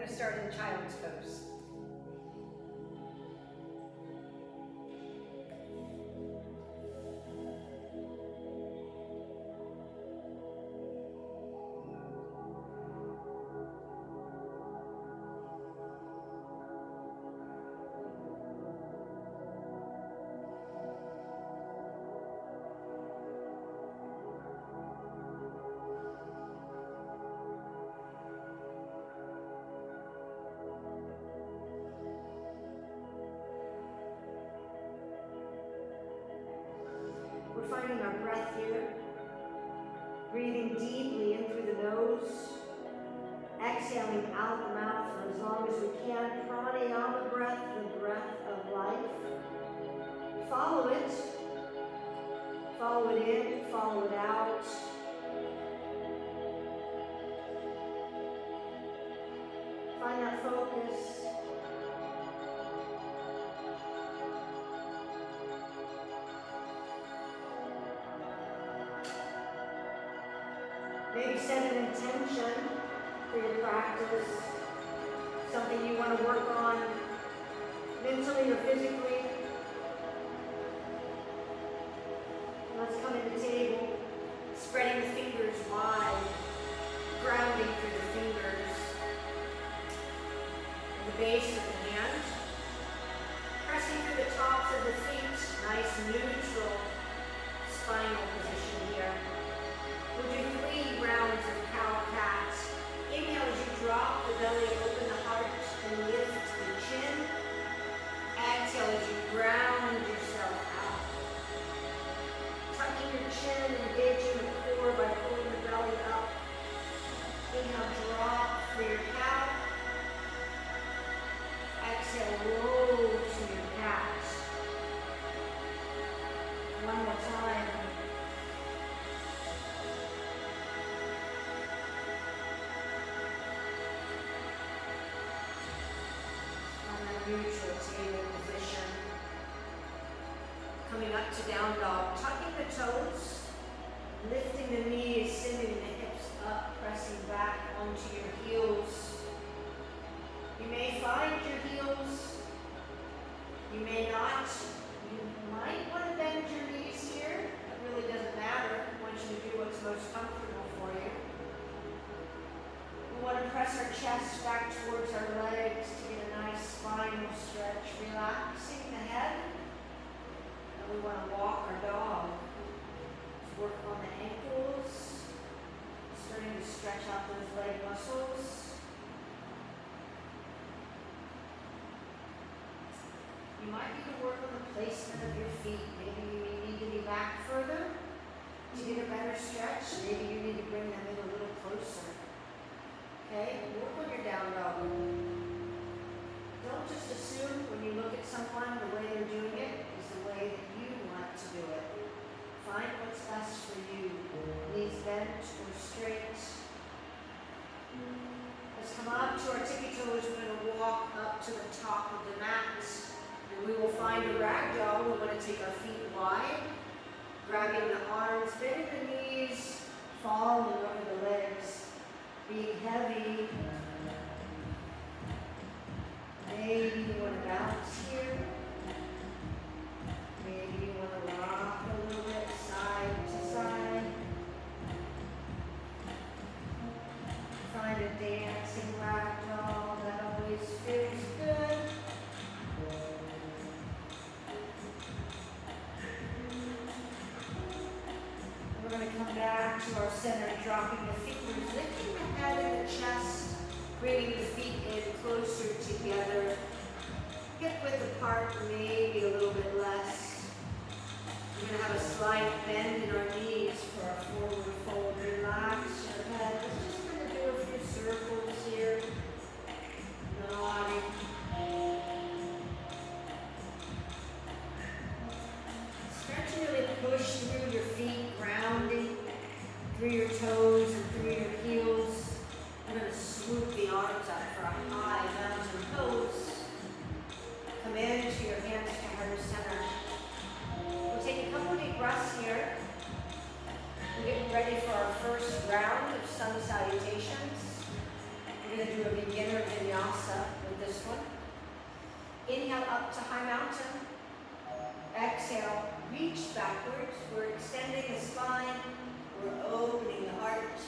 to start in child's pose. We're finding our breath here. Breathing deeply in through the nose. Exhaling out the mouth for as long as we can. Pranayama breath, the breath of life. Follow it. Follow it in, follow it out. Find that focus. Maybe set an intention for your practice, something you want to work on mentally or physically. Let's come to the table, spreading the fingers wide, grounding through the fingers, and the base of the hand, pressing through the tops of the feet, nice neutral spinal position here. We'll do 3 rounds of cow-cat. Inhale as you drop the belly, open the heart, and lift the chin. Exhale as you ground yourself out. Tucking your chin, engaging the core by pulling the belly up. Inhale, drop for your cow. Exhale, roll to your cat. One more time. Neutral table position. Coming up to down dog, tucking the toes, lifting the knees, sending the hips up, pressing back onto your heels. You may find your heels, you may not. You might want to bend your knees here. It really doesn't matter. I want you to do what's most comfortable for you. We want to press our chest back towards our legs to get a nice spinal stretch, relaxing the head. And we want to walk our dog. Let's work on the ankles, starting to stretch out those leg muscles. You might need to work on the placement of your feet. Maybe you need to be back further to get a better stretch. Maybe you need to bring them in a little closer. Okay, work on your down dog. Don't just assume when you look at someone the way they're doing it is the way that you want to do it. Find what's best for you. Knees bent or straight. Let's come up to our tippy toes. We're going to walk up to the top of the mat. And we will find a ragdoll. We want to take our feet wide, grabbing the arms, bending the knees, falling over the legs. Being heavy. Maybe you want to bounce here. Maybe you want to rock a little bit side to side. Find a dancing ragdoll that always feels good. We're going to come back to our center, dropping the fingers, lifting the head and the chest, bringing the feet in closer together. Hip width apart, maybe a little bit less. We're going to have a slight bend in our knees for our forward fold. Relax your head. We're just going to do a few circles here. Nodding. Start to really push through your feet, grounding through your toes and through your heels. We're going to swoop the arms up for a high mountain pose. Come into your hands to heart center. We'll take a couple of deep breaths here. We're getting ready for our first round of sun salutations. We're going to do a up to high mountain. Exhale, reach backwards. We're extending the spine. We're opening the heart.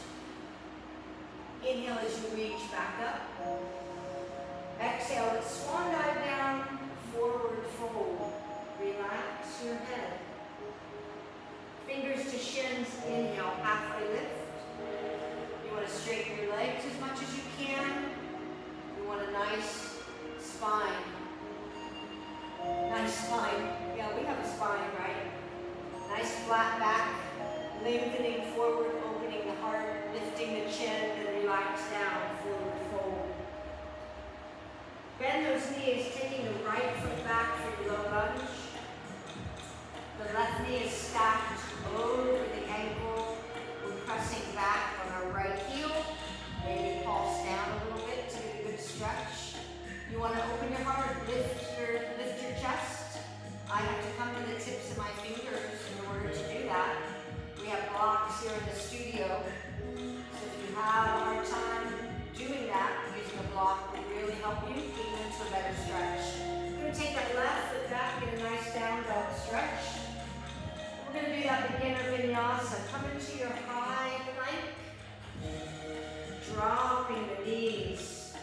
Inhale as you reach back up. Exhale, let's swan dive down, forward fold. Relax your head. Fingers to shins, inhale, halfway lift. You want to straighten your legs as much as you can. You want a nice spine. Nice spine. Yeah, we have a spine, right? Nice flat back, lengthening forward, opening the heart, lifting the chin, and relax down, forward fold. Bend those knees, taking the right foot back for your low lunge. The left knee is stacked over the ankle. We're pressing back on our right heel. Maybe pulse down a little bit to get a good stretch. You want to open your heart, lift your chest. I have to come to the tips of my fingers in order to do that. We have blocks here in the studio. So if you have a hard time doing that, using a block will really help you get into a better stretch. You're going to take that left foot back, get a nice down dog stretch. We're going to do that beginner vinyasa. Come into your high plank, dropping the knees.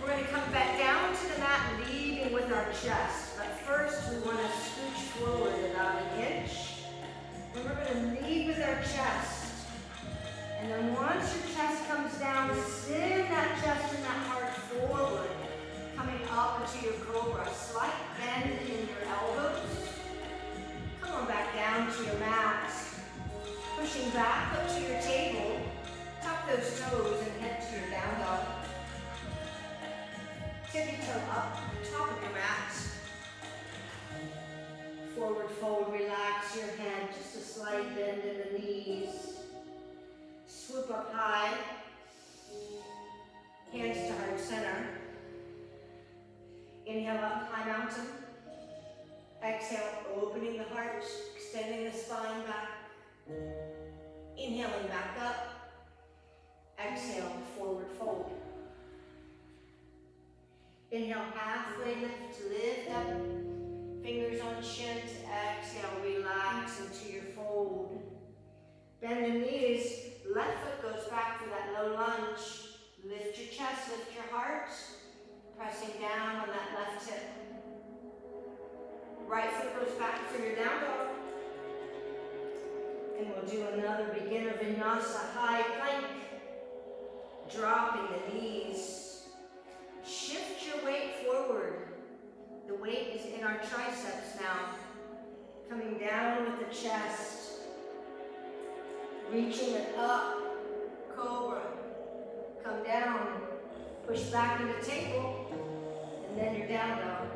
We're going to come back down to the mat, leading with our chest. But first, we want to scooch forward about an inch. And we're going to lead with our chest. And then once your chest comes down, send that chest and that heart forward, coming up into your cobra. Slight bend in your elbows. Come on back down to your mat. Pushing back up to your table. Tuck those toes and head to your down dog. Tippy toe up, top of your mat. Forward fold, relax your head, just a slight bend in the knees. Swoop up high, hands to heart center. Inhale up, high mountain. Exhale, opening the heart, extending the spine back. Inhaling back up. Exhale, forward fold. Inhale, halfway lift up. Fingers on shins. Exhale, relax into your fold. Bend the knees. Left foot goes back for that low lunge. Lift your chest, lift your heart. Pressing down on that left hip. Right foot goes back for your down dog. And we'll do another beginner vinyasa, high plank. Dropping the knees. Shift your weight forward. The weight is in our triceps now. Coming down with the chest. Reaching it up. Cobra. Come down. Push back into table. And then your down dog.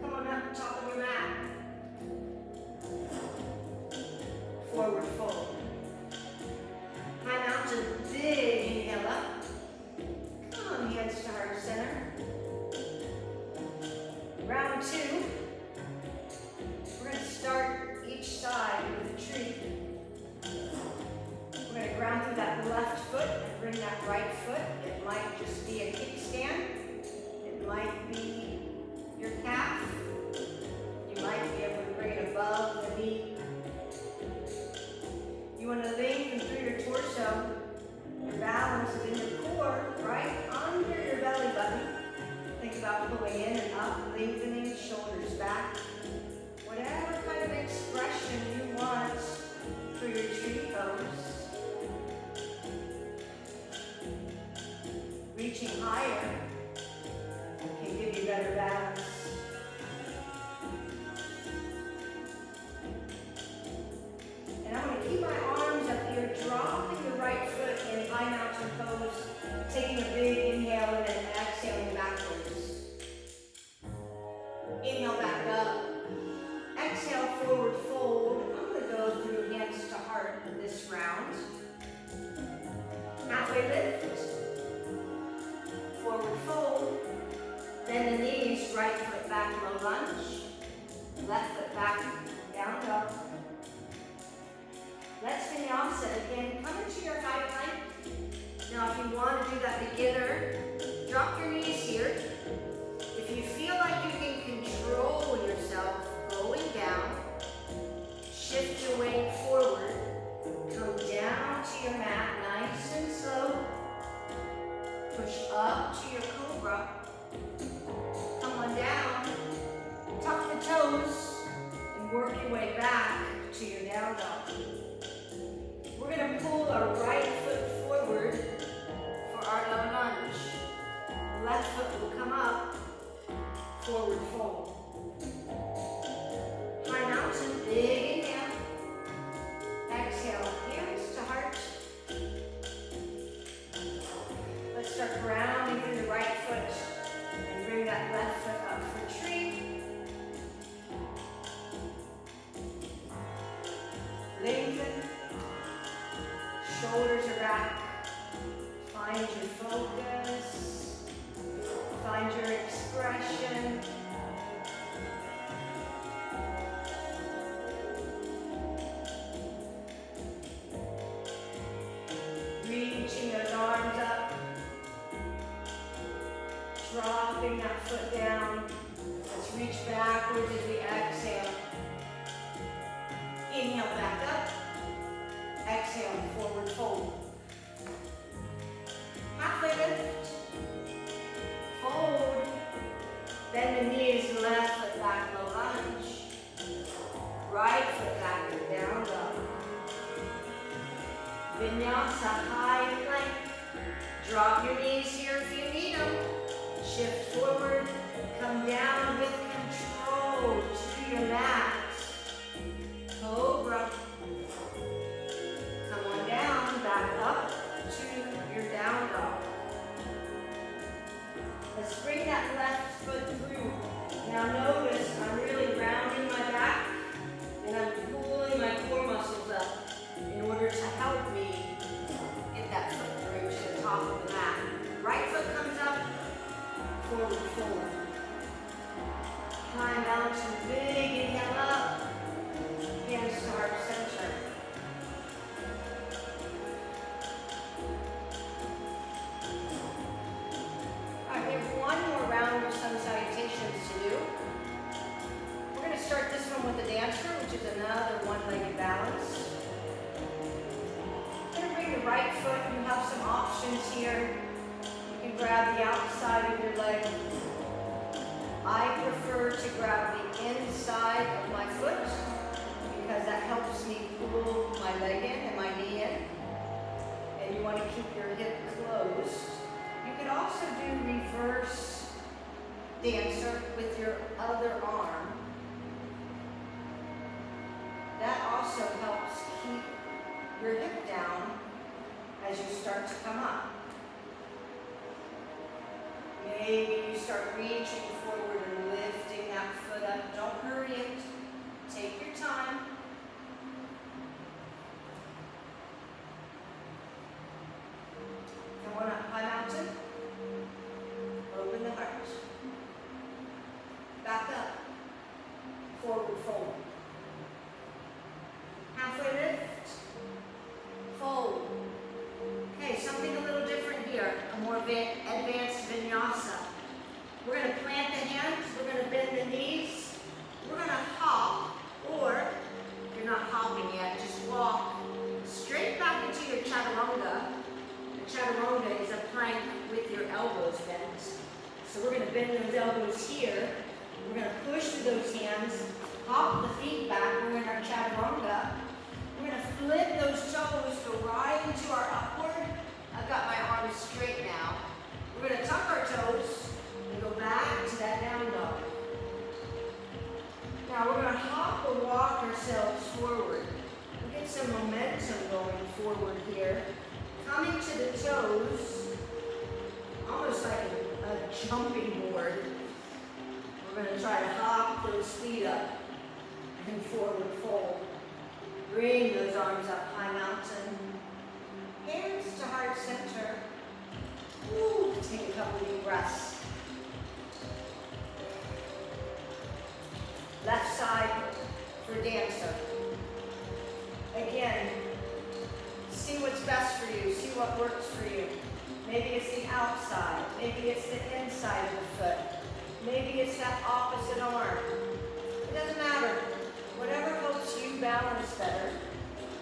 Come on up, top of your mat. Forward fold. High mountain, big inhale up. Come on, hands to heart center. Round two. We're going to start each side with a tree. We're going to ground through that left foot and bring that right foot. It might just be a kickstand. It might be your calf. You might be able to bring it above the knee. You want to lengthen through your torso. Your balance is in your core, right under your belly button. Think about pulling in and up, lengthening, shoulders back. Whatever kind of expression you want for your tree pose. Reaching higher can give you better balance. And I'm going to keep my arms up here, dropping the right foot in high mountain pose, taking a big inhale and then exhaling backwards. Inhale back up. Exhale, forward fold. I'm going to go through hands to heart this round. Halfway lift. Forward fold. Bend the knees, right foot back, low lunge. Left foot back, down dog. Let's vinyasa again. Come into your high plank. Now if you want to do that beginner, drop your knees here. Push up to your cobra. Come on down. Tuck the toes and work your way back to your down dog. We're going to pull our right foot forward for our low lunge. Left foot will come up, forward fold. High mountain, big inhale. Exhale, hands to heart. Let's start grounding through the right foot and bring that left foot up for tree. Lengthen. Shoulders are back. Find your focus. Find your expression. Reaching those arms up. Dropping that foot down. Let's reach backwards as we exhale. Inhale back up. Exhale, forward fold. Halfway lift. Fold. Bend the knees, left foot back, low lunge. Right foot back, down dog. Vinyasa, high and plank. Drop your knees here if you need them. Shift forward, come down with control to your mat. Cobra. Come on down, back up to your down dog. Let's bring that left foot through. Now notice I'm really rounding my back and I'm pulling my core muscles up in order to help me get that foot through to the top of the mat. Right foot comes up, forward fold. High mountain, big inhale up. Hands to heart center. Alright, we have one more round of sun salutations to do. We're going to start this one with a dancer, which is another one-legged balance. We're going to bring the right foot. You have some options here. You can grab the outside of your leg. I prefer to grab the inside of my foot because that helps me pull my leg in and my knee in. And you want to keep your hip closed. You can also do reverse dancer with your other arm. That also helps keep your hip down as you start to come up. Maybe you start reaching forward and lifting that foot up. Don't hurry it. Take your time. Come on up, high mountain. Open the heart. Back up. Forward fold. Halfway lift. Fold. Okay, something a little different here. A more advanced vinyasa. We're going to plant the hands. We're going to bend the knees. We're going to hop, or if you're not hopping yet, just walk straight back into your chaturanga. The chaturanga is a plank with your elbows bent. So we're going to bend those elbows here. We're going to push through those hands, hop the feet back. We're in our chaturanga. We're going to flip those toes, go right into our upward. I've got my arms straight now. We're going to tuck our toes and go back to that down dog. Now we're going to hop or walk ourselves forward. We'll get some momentum going forward here. Coming to the toes, almost like a jumping board. We're going to try to hop those feet up and forward fold. Bring those arms up, high mountain. Hands to heart center. Woo, take a couple deep breaths. Left side for dancer. Again, see what's best for you. See what works for you. Maybe it's the outside. Maybe it's the inside of the foot. Maybe it's that opposite arm. It doesn't matter. Whatever helps you balance better.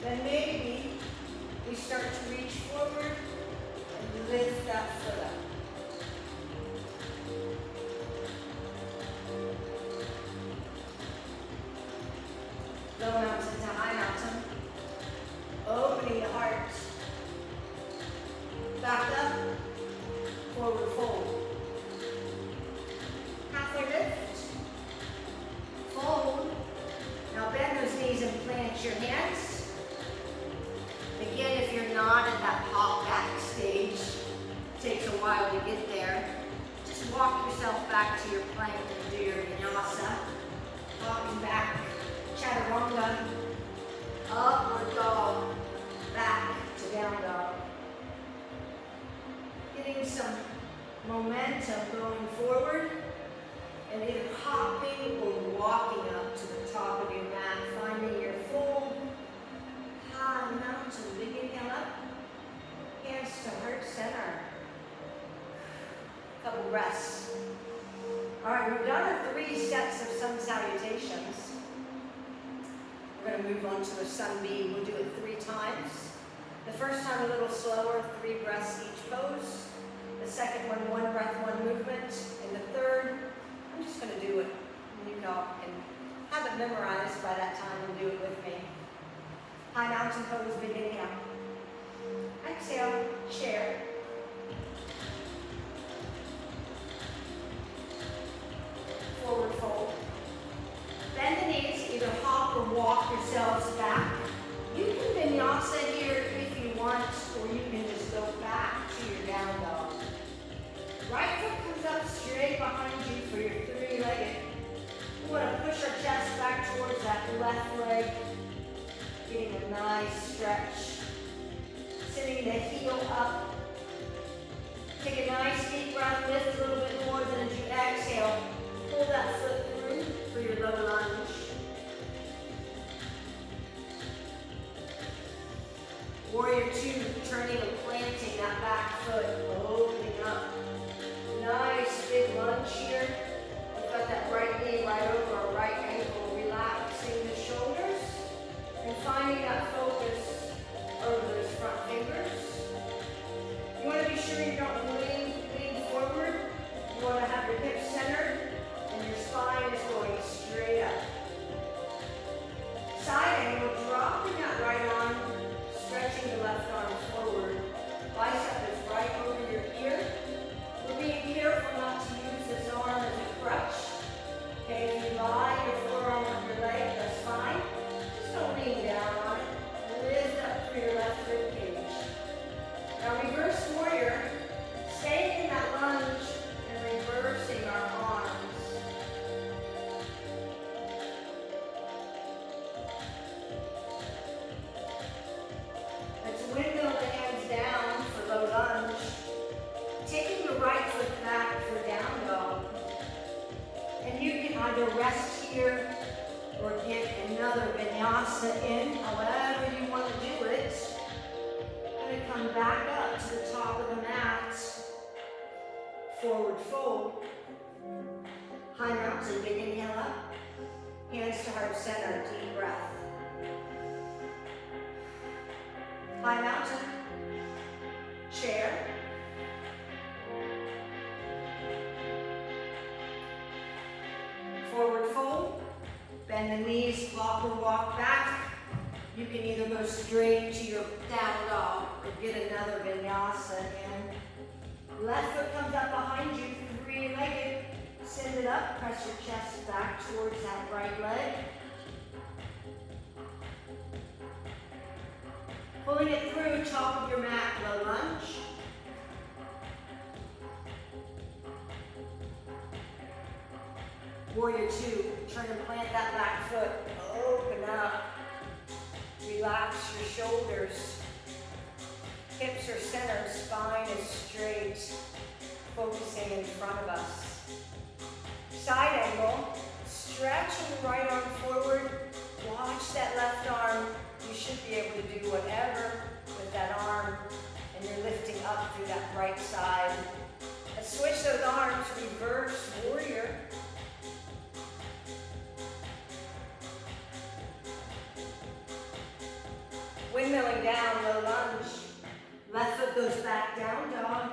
Then maybe we start to reach forward and lift that foot up. Forward fold. Halfway lift. Fold. Now bend those knees and plant your hands. Again, if you're not at that hop back stage, it takes a while to get there. Just walk yourself back to your plank and do your vinyasa. Walking back, chaturanga, upward dog, back to down dog. Getting some momentum going forward and either hopping or walking up to the top of your mat, finding your full high mountain. Big inhale up, hands to heart center. Couple breaths. All right, we've done our 3 steps of sun salutations. We're going to move on to the sunbeam. We'll do it 3 times. The first time a little slower, 3 breaths each pose. The second one, 1 breath, 1 movement. And the third, I'm just going to do it. You know, and have it memorized by that time and do it with me. High mountain pose, big inhale. Exhale, chair. Forward fold. Bend the knees, either hop or walk yourselves back. You can vinyasa here if you want, or you can just go back to your down dog. Right foot comes up straight behind you for your 3-legged. We want to push our chest back towards that left leg, getting a nice stretch. Sitting the heel up. Take a nice deep breath, lift a little bit more, then as you exhale, pull that foot through for your low lunge. Warrior 2, turning and planting that back foot, opening up. Nice big lunge here. We've got that right knee right over our right ankle, relaxing the shoulders and finding that focus over those front fingers. You want to be sure you don't lean forward. You want to have your hips centered and your spine is going straight up. Side angle, dropping that right arm, stretching the left arm forward. Bicep is right over your ear. We're being careful not to use this arm as a crutch. Okay, if you lie your forearm on your leg, that's fine. Just don't lean down on it. Lift up through your left rib cage. Now reverse warrior, staying in that lunge and reversing our arms. Let's windmill the hands down for low lunge. Taking the right foot back for down dog. And you can either rest here or get another vinyasa in, however you want to do it. Going to come back up to the top of the mat. Forward fold. High mountain, big inhale up. Hands to heart center, deep breath. High mountain. Chair. Forward fold. Bend the knees, hop or walk back. You can either go straight to your down dog or get another vinyasa in. Left foot comes up behind you, 3-legged. Send it up, press your chest back towards that right leg. Pulling it through, top of your mat, low lunge. Warrior 2, turn and plant that back foot. Open up. Relax your shoulders. Hips are centered, spine is straight. Focusing in front of us. Side angle, stretching the right arm forward. Watch that left arm. You should be able to do whatever with that arm. And you're lifting up through that right side. Let's switch those arms, reverse warrior. Windmilling down, low lunge. Left foot goes back, down dog.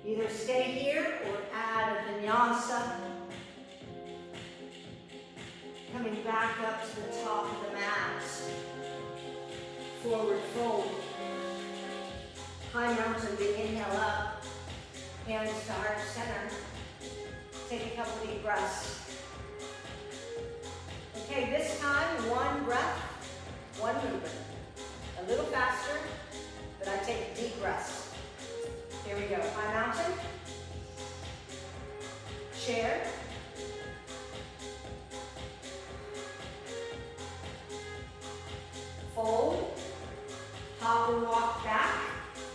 Either stay here or add a vinyasa. Coming back up to the top of the mat. Forward fold. High mountain, big inhale up. Hands to heart center. Take a couple deep breaths. Okay, this time, one breath, one movement. A little faster, but I take deep breaths. Here we go. High mountain. Chair. Fold. Hop or walk back.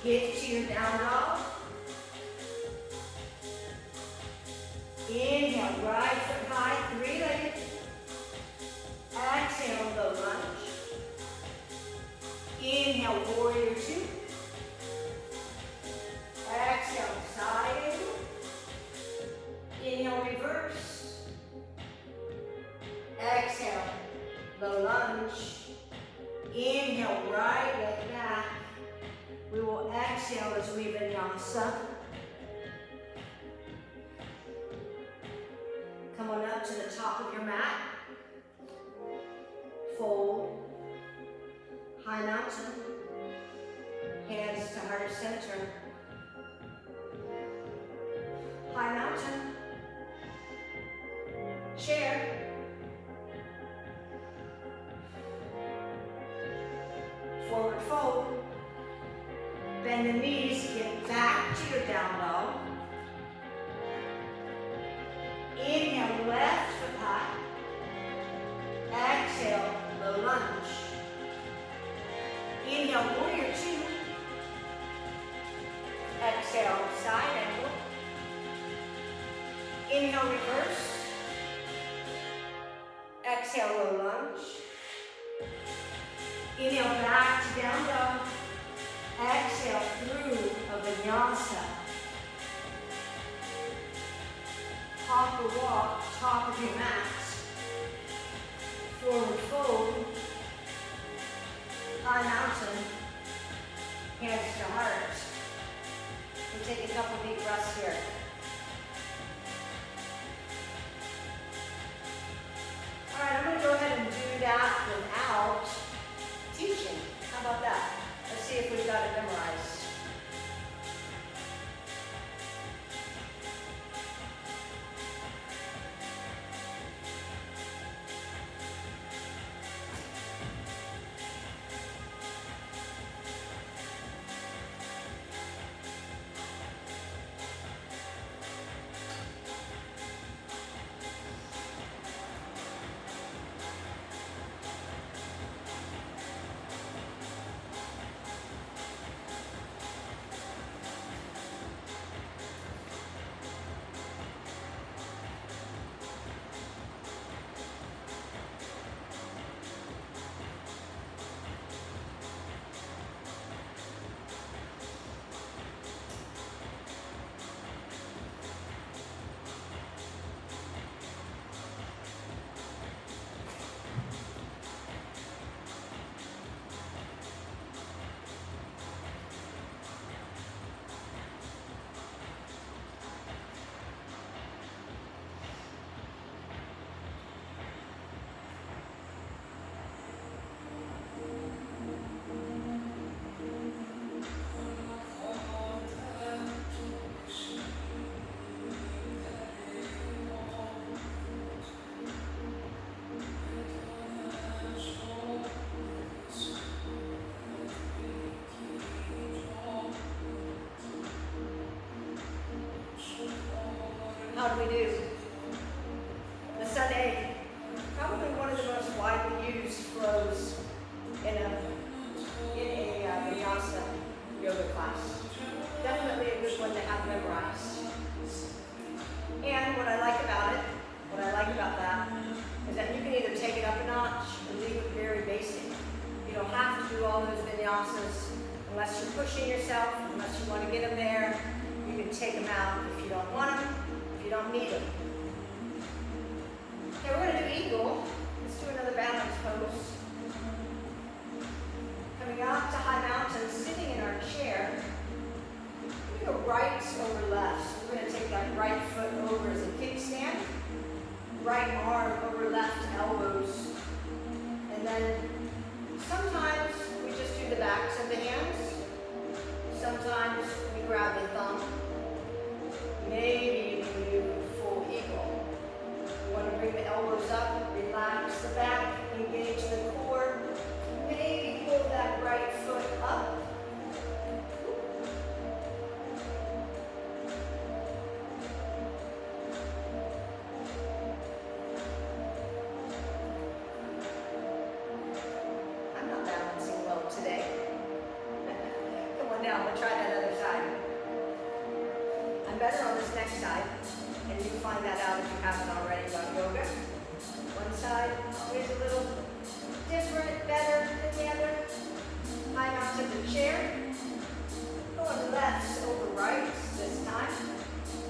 Get to your down dog. Inhale, right foot high, three-legged. Exhale, low lunge. Inhale, warrior two. Exhale, side angle. Inhale, reverse. Exhale, low lunge. Inhale, right leg back. We will exhale as we vinyasa. Come on up to the top of your mat. Fold. High mountain. Hands to heart center. High mountain. Chair. Forward fold. Bend the knees, get back to your down dog. Inhale, left foot high. Exhale, low lunge. Inhale, warrior two. Exhale, side angle. Inhale, reverse. Exhale, low lunge. Inhale, back to down dog. Exhale, through a vinyasa. Hop or walk, top of your mat. Forward fold. High mountain. Hands to heart. We take a couple deep breaths here. All right, I'm going to go ahead and do that without teaching. How about that? Let's see if we've got it memorized. How do we do? The Sunday, probably one of the most widely used flows in a vinyasa yoga class. Definitely a good one to have memorized. And what I like about that, is that you can either take it up a notch or leave it very basic. You don't have to do all those vinyasas unless you're pushing yourself, unless you want to get them there. You can take them out if you don't want them. You don't need them. Okay, we're going to do eagle. Let's do another balance pose. Coming up to high mountain, sitting in our chair. We're going to go right over left. So we're going to take that right foot over as a kickstand. Right arm over left elbows. And then sometimes we just do the backs of the hands. Sometimes we grab the thumb. I'll try that other side. I'm better on this next side, and you find that out if you haven't already about yoga. One side is a little different, better than the other. High mounts of the chair. Going lefts over rights this time.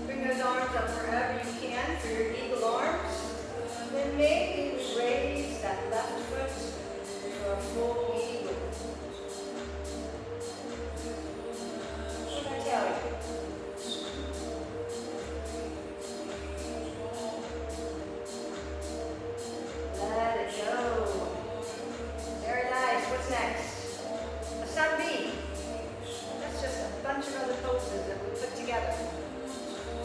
Bring those arms up wherever you can for your eagle arms. Then maybe we raise that left foot for a full eagle. What did I tell you? Let it go. Very nice. What's next? A sun B. That's just a bunch of other poses that we put together.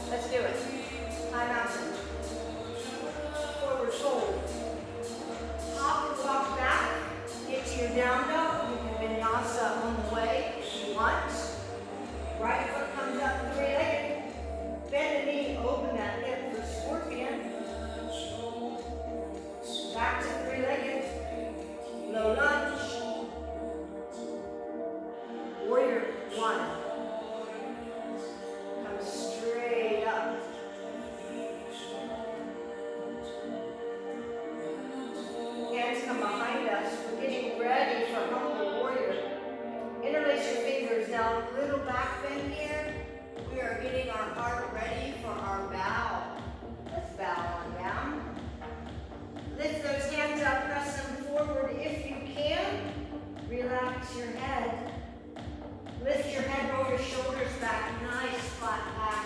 Let's do it. High mountain. Forward fold. Hop and walk back. Get to your down dog. You can vinyasa on the way if you want. Right foot comes up three-legged. Bend the knee, open that hip for scorpion. Back to three-legged. Low lunge. Warrior one. Come straight up. Hands come behind us. We're getting ready for humble warrior. Interlace your fingers. Now, little back bend here. We are getting our heart ready for our bow. Let's bow on down. Lift those hands up, press them forward if you can. Relax your head. Lift your head, roll your shoulders back, nice flat back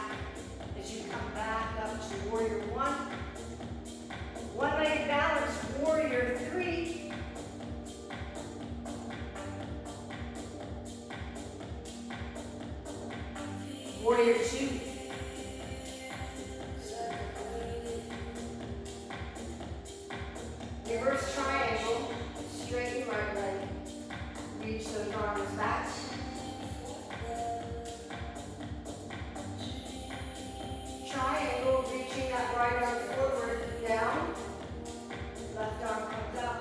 as you come back up to warrior one. One-legged balance, warrior three. Warrior two. Reverse triangle, straighten right leg. Reach those arms back. Triangle, reaching that right arm forward, down. Left arm comes up.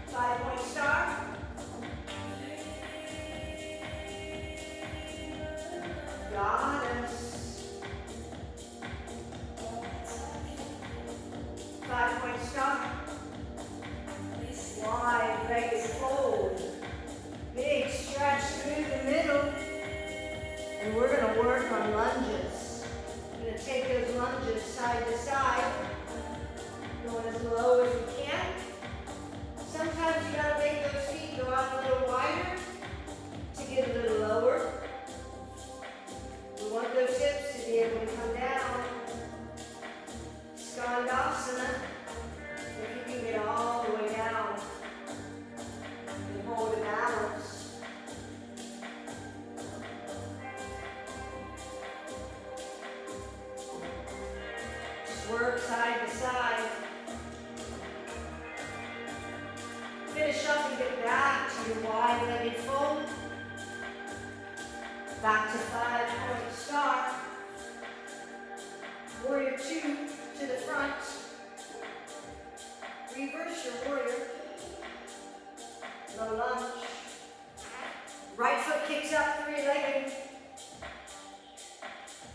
Five-point star. Goddess. Five-point star. Wide-legged fold. Big stretch through the middle. And we're going to work on lunges. We're going to take those lunges side to side. Going as low as we can. Sometimes you got to make those feet go out a little wider to get a little lower. We want those hips to be able to come down. Skandasana. If you can get all the way down. And hold a balance. Just work side to side. Finish up and get back to your wide-legged fold. Back to five-point star. Warrior two to the front. Reverse your warrior. Low lunge. Right foot kicks up, three-legged.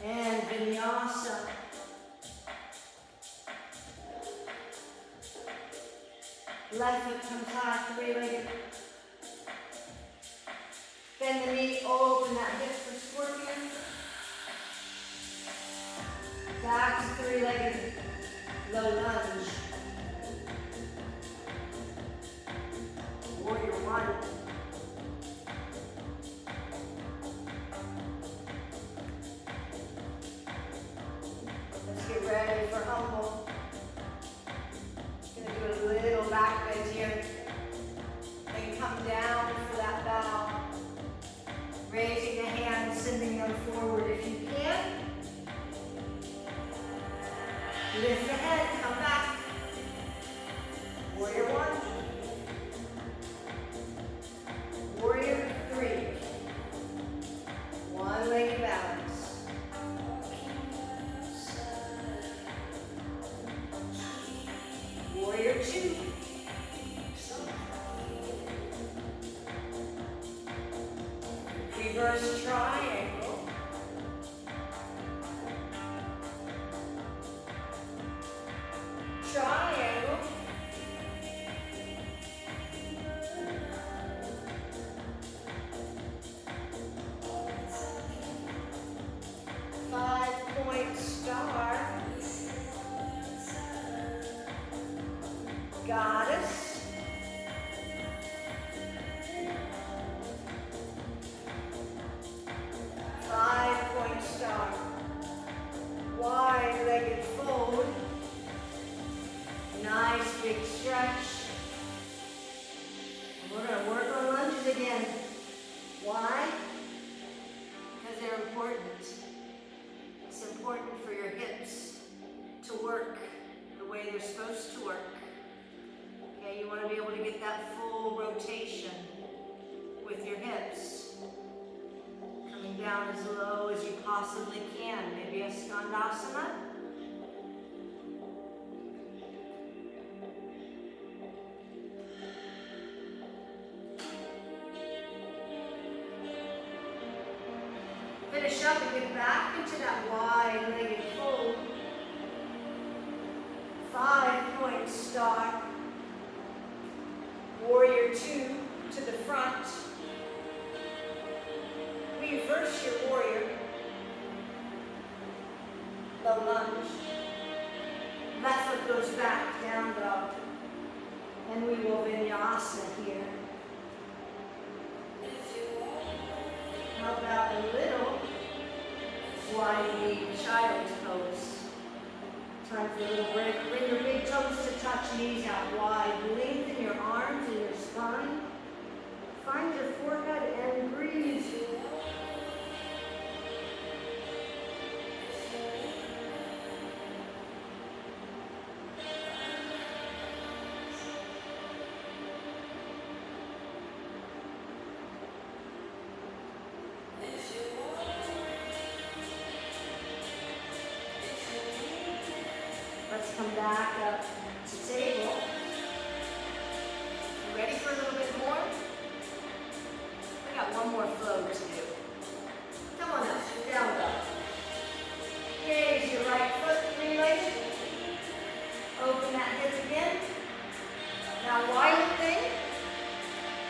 And vinyasa. Left foot comes high, three-legged. Bend the knee, open that hip for scorpion. Back to three-legged, low lunge. Warrior one. Let's get ready for humble. Gonna do a little back bend here. And come down for that bow. Raising the hands, sending them forward if you can. Lift the head, come back. Warrior one. Reverse triangle. Triangle. Five-point star. Goddess. Five-point star. Wide-legged fold. Nice big stretch. We're going to work on lunges again. Why? Because they're important. It's important for your hips to work the way they're supposed to work. Okay, you want to be able to get that full rotation with your hips. Coming down as low as you possibly can. Maybe a Skandasana. Finish up and get back into that wide-legged fold. Five-point star. Warrior two to the front. Reverse your warrior. Low lunge. Left foot goes back, down dog. And we will vinyasa here. How about a little sliding child's pose? Time for a little break. Bring your big toes to touch, knees out wide. Lengthen your arms and your spine. Find your forehead and breathe. Let's come back up to table. You ready for a little bit more? We got one more flow to do. Come on up, down dog. Raise your right foot, three-legged. Open that hip again. Now wild thing,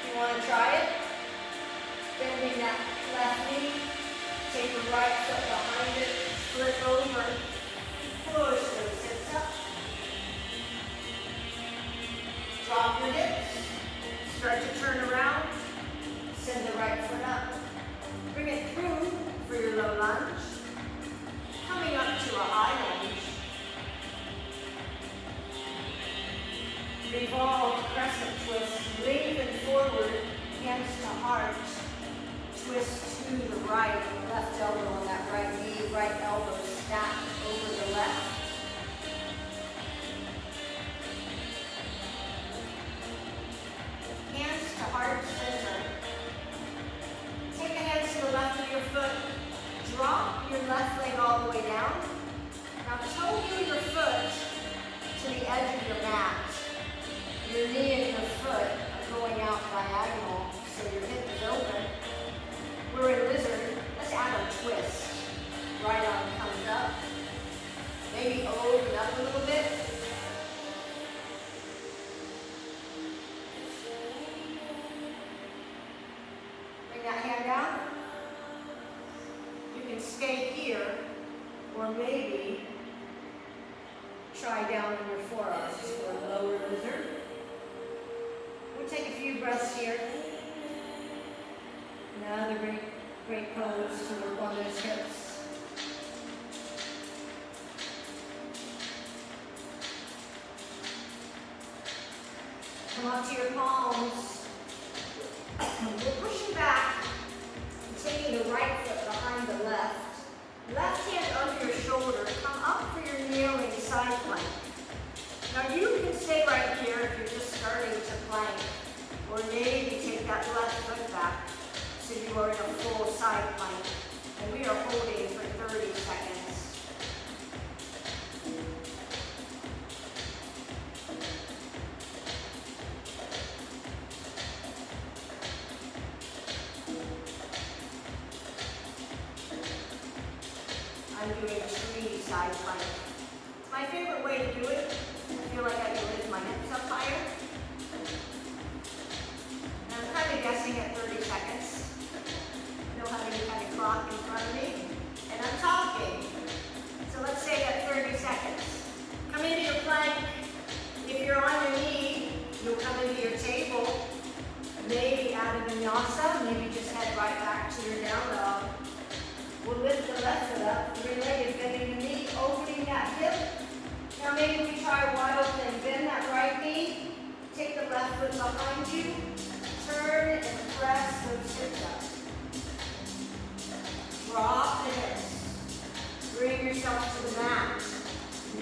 if you want to try it, bending that left knee, take the right foot behind it, flip over, push those hips up. Drop your hips, start to turn around, send the right foot up. Bring it through for your low lunge. Coming up to a high lunge. Revolved crescent twist, lengthen forward, hands to heart. Twist to the right, left elbow on that right knee, right elbow stacked over the left. Hands to heart center. Take the hands to the left of your foot. Drop your left leg all the way down. Now toe your foot to the edge of your mat. Your knee and your foot are going out diagonal, so your hip is open. We're in lizard. Let's add a twist. Right arm comes up. Maybe open up a little bit. Bring that hand down. You can stay here, or maybe try down on your forearms for a lower lizard. We'll take a few breaths here. Another great pose to work on those hips. Come up to your palms. We're pushing back and taking the right foot behind the left. Left hand under your shoulder. Come up for your kneeling side plank. Now you can stay right here if you're just starting to plank. Or maybe take that left foot back so you are in a full side plank. And we are holding for 30 seconds. I'm doing a tree side plank. It's my favorite way to do it. I feel like I can lift my hips up higher. And I'm kind of guessing at 30 seconds. I don't have any kind of clock in front of me. And I'm talking. So let's say at 30 seconds. Come into your plank. If you're on your knee, you'll come into your table. Maybe out of vinyasa, maybe just head right back to your down dog. We'll lift the left foot up, 3-legged, bending the knee, opening that hip. Now maybe we try a wide open, bend that right knee, take the left foot behind you, turn and press those hips up. Drop the hips. Bring yourself to the mat.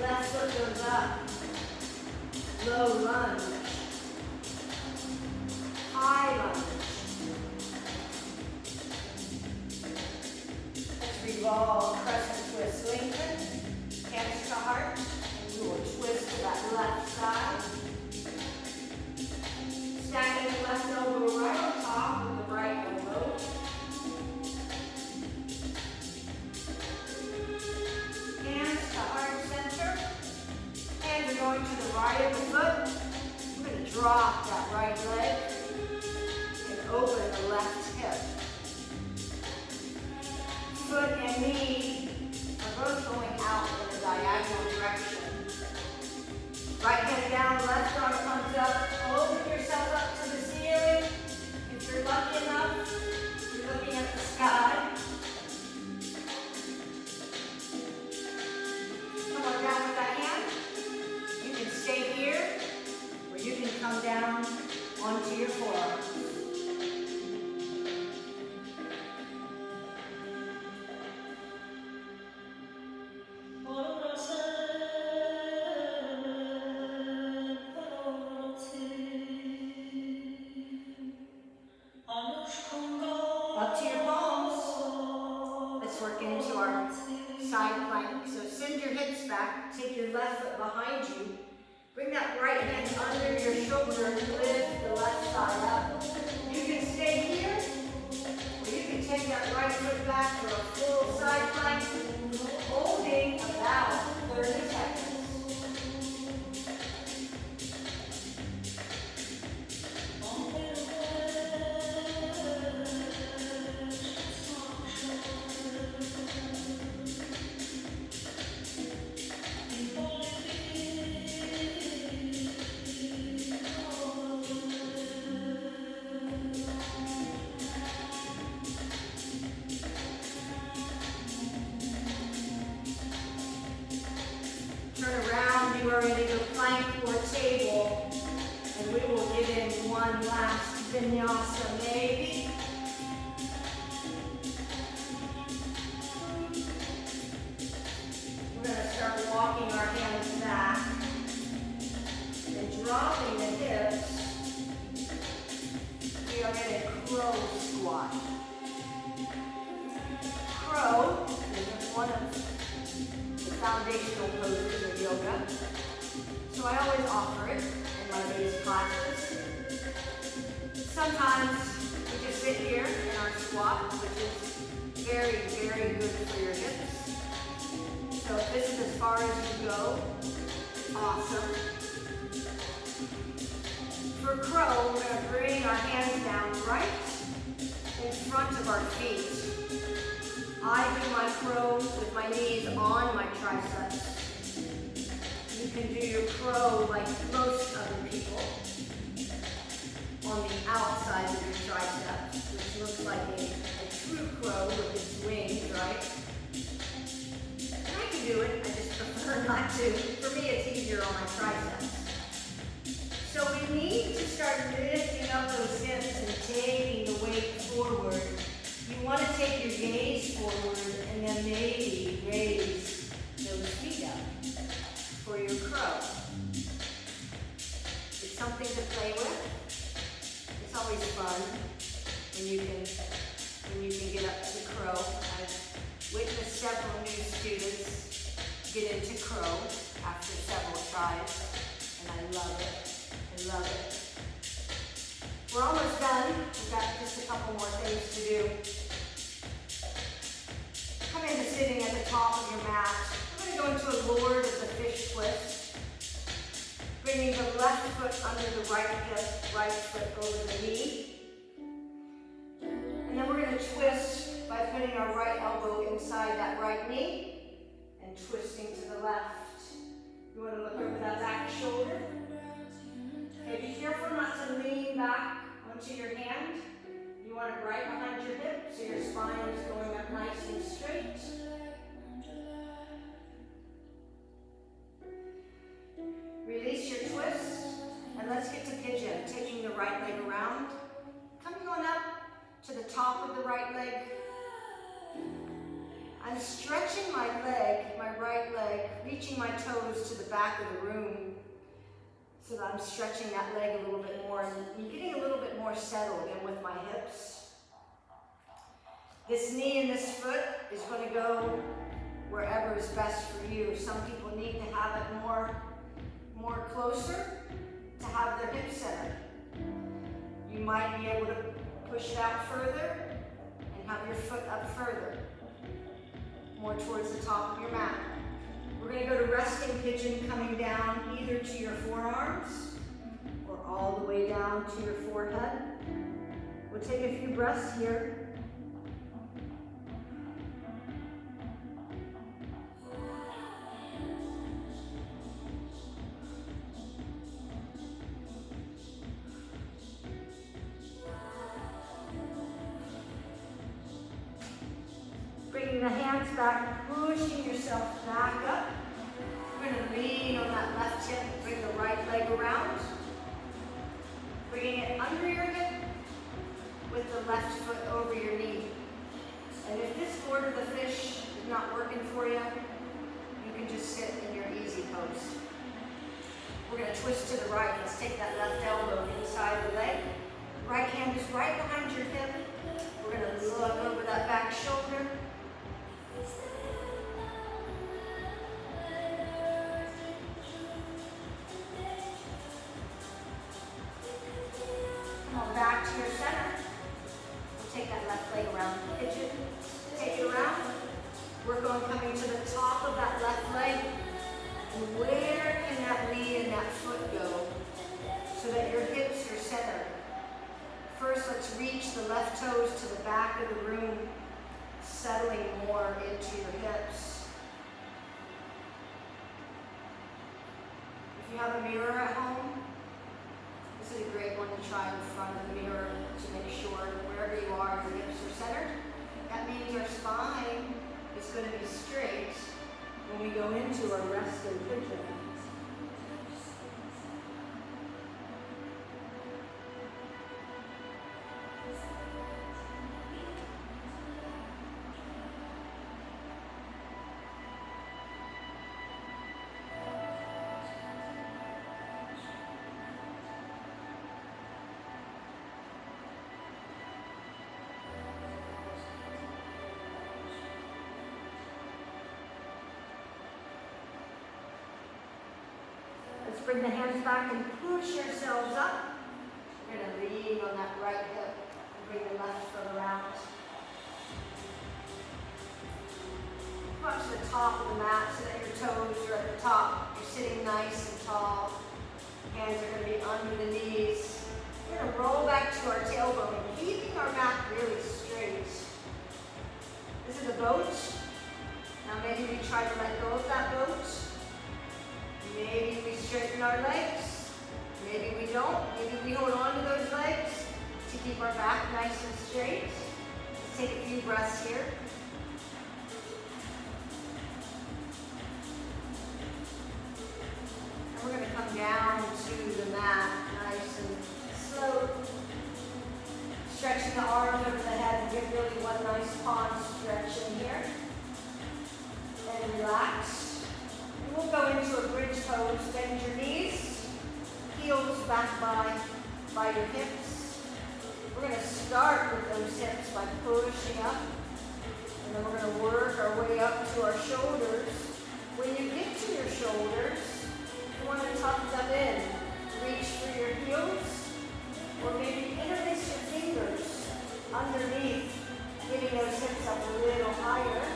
Left foot goes up. Low lunge. High lunge. Let's revolve, crescent twist, lengthen, hands to heart, and we will twist to that left side. Stacking the left elbow right on top of the right elbow. Hands to heart center, and we're going to the right of the foot. We're going to drop that right leg and open the left hip. Foot and knee are both going out in a diagonal direction. Right hand down, left arm comes up. Open yourself up to the ceiling. If you're lucky enough, you're looking at the sky. Come on down with that hand. You can stay here, or you can come down onto your forearms. Up to your palms. Let's work into our side plank. So send your hips back, take your left foot behind you. Bring that right hand under your shoulder and lift the left side up. You can stay here, or you can take that right foot back for a full side plank, holding about 30 seconds. Turn around, you are ready to plank or table, and we will get in one last vinyasa maybe. We're going to start walking our hands back and dropping the hips. We are in a crow squat. Crow is one of foundational poses of yoga. So I always offer it in my base classes. Sometimes we just sit here in our squat, which is very, very good for your hips. So if this is as far as you go, awesome. For crow, we're going to bring our hands down right in front of our feet. I do my crow with my knees on my triceps. You can do your crow like most other people on the outside of your triceps, which looks like a true crow with its wings, right? And I can do it, I just prefer not to. For me, it's easier on my triceps. So we need to start lifting up those hips and taking the weight forward. You want to take your gaze forward and then maybe raise those feet up for your crow. It's something to play with. It's always fun when you can get up to crow. I've witnessed several new students get into crow after several tries, and I love it. I love it. We're almost done. We've got just a couple more things to do. Come into sit sitting at the top of your mat, we're going to go into a Lord of the Fish twist. Bringing the left foot under the right hip, right foot over the knee. And then we're going to twist by putting our right elbow inside that right knee and twisting to the left. You want to look over that back shoulder. Okay, be careful not to lean back onto your hand. You want it right behind your hip so your spine is going up nice and straight. Release your twist, and let's get to pigeon, taking the right leg around, coming on up to the top of the right leg. I'm stretching my leg, my right leg, reaching my toes to the back of the room so that I'm stretching that leg a little bit more and getting a little bit more settled in with my hips. This knee and this foot is going to go wherever is best for you. Some people need to have it more closer to have their hip center. You might be able to push it out further and have your foot up further, more towards the top of your mat. We're going to go to resting pigeon, coming down either to your forearms or all the way down to your forehead. We'll take a few breaths here. Bringing the hands back, pushing yourself back up. We're going to lean on that left hip, bring the right leg around. Bringing it under your hip with the left foot over your knee. And if this Lord of the Fish is not working for you, you can just sit in your easy pose. We're going to twist to the right. Let's take that left elbow inside the leg. Right hand is right behind your hip. We're going to look over that back shoulder. Come on back to your center. We'll take that left leg around the pigeon. Take it around. Work on coming to the top of that left leg. And where can that knee and that foot go so that your hips are centered? First, let's reach the left toes to the back of the room, settling more into your hips. If you have a mirror at home, this is a great one to try in front of the mirror to make sure that wherever you are, your hips are centered. That means our spine is going to be straight when we go into our resting pigeon. Let's bring the hands back and push yourselves up. We're going to lean on that right hip and bring the left foot around. Come up to the top of the mat so that your toes are at the top. You're sitting nice and tall. Hands are going to be under the knees. We're going to roll back to our tailbone, keeping our mat really straight. This is a boat. Now maybe we try to let go of that boat. Maybe we straighten our legs, maybe we don't. Maybe we hold on to those legs to keep our back nice and straight. Let's take a few breaths here. And we're going to come down to the mat nice and slow. Stretching the arms over the head and get really one nice palm stretch in here. And relax. We'll go into a bridge pose. Bend your knees, heels back by your hips. We're going to start with those hips by pushing up, and then we're going to work our way up to our shoulders. When you get to your shoulders, you want to tuck them in. Reach for your heels, or maybe interlace your fingers underneath, getting those hips up a little higher.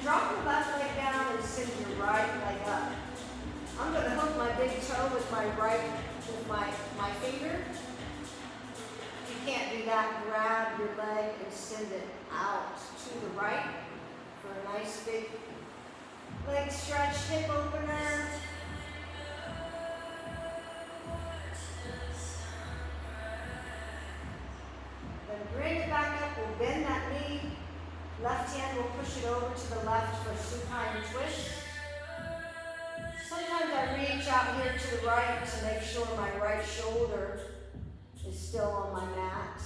drop your left leg down and send your right leg up. I'm going to hook my big toe with my my finger. If you can't do that, grab your leg and send it out to the right for a nice big leg stretch, hip opener. Then bring it back up, we'll bend that knee. Left hand will push it over to the left for supine twist. Sometimes I reach out here to the right to make sure my right shoulder is still on my mat.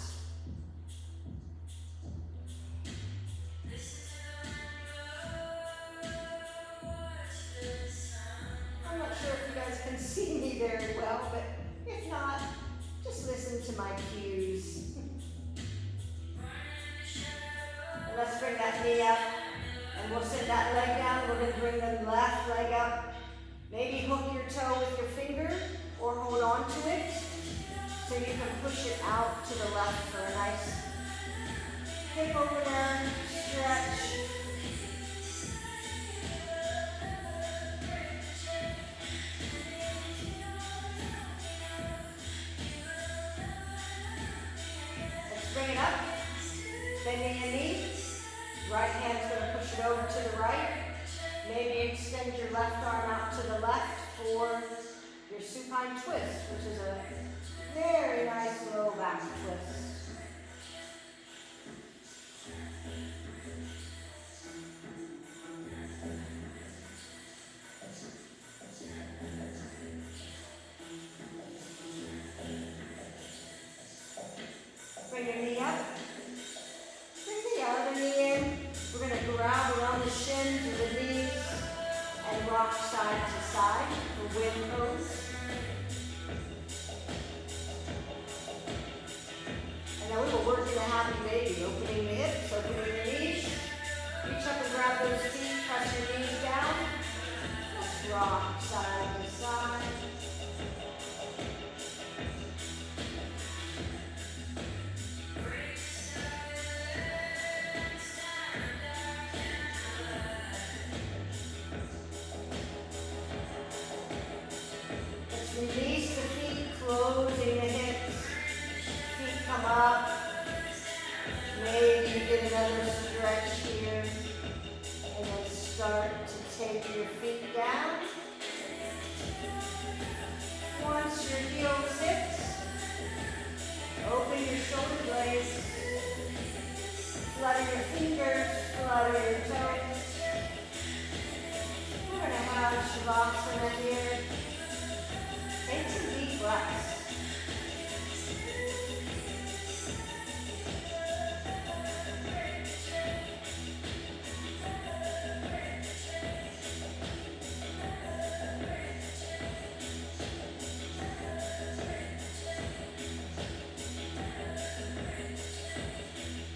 I'm not sure if you guys can see me very well, but if not, just listen to my cues. Let's bring that knee up, and we'll send that leg down. We're going to bring the left leg up. Maybe hook your toe with your finger, or hold on to it, so you can push it out to the left for a nice hip opener, stretch. Let's bring it up, bending your knee. Right hand's going to push it over to the right. Maybe extend your left arm out to the left for your supine twist, which is a very nice low back twist. Bring your knee up. Bring the other knee in. We're going to grab around the shins of the knees and rock side to side for wind pose. And now we will work in a happy baby, opening the hips, opening the knees. Reach up and grab those feet, press your knees down. Let's rock side to side. Release the feet, closing the hips. Feet come up. Maybe you get another stretch here. And then start to take your feet down. Once your heels hit, open your shoulder blades. Flutter your fingers, flutter your toes. We're going to have Shavasana here. Take some deep breaths.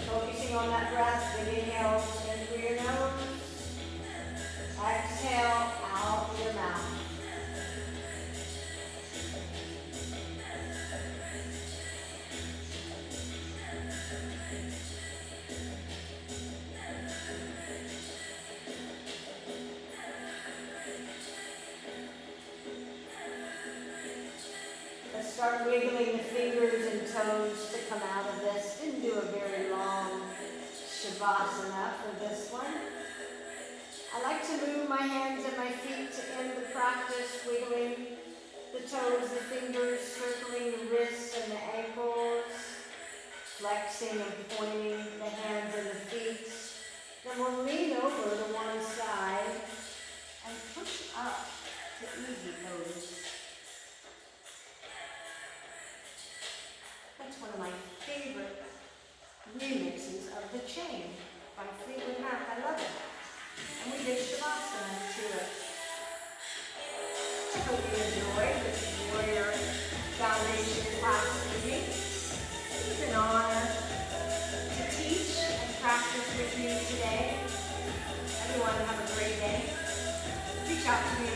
Focusing on that breath, big inhale in through your nose. Exhale out your mouth. Let's start wiggling the fingers and toes to come out of this. Didn't do a very long Shavasana for this one. I like to move my hands and my feet to end the practice, wiggling the toes, the fingers, circling the wrists and the ankles, flexing and pointing the hands and the feet. Then we'll lean over to one side and push up to easy pose. That's one of my favorite remixes of The Chain by Fleetwood Mac. I love it. And we did Shavasana to it. I hope you enjoyed this Warrior Foundation class with me. It was an honor to teach and practice with you today. Everyone have a great day. Reach out to me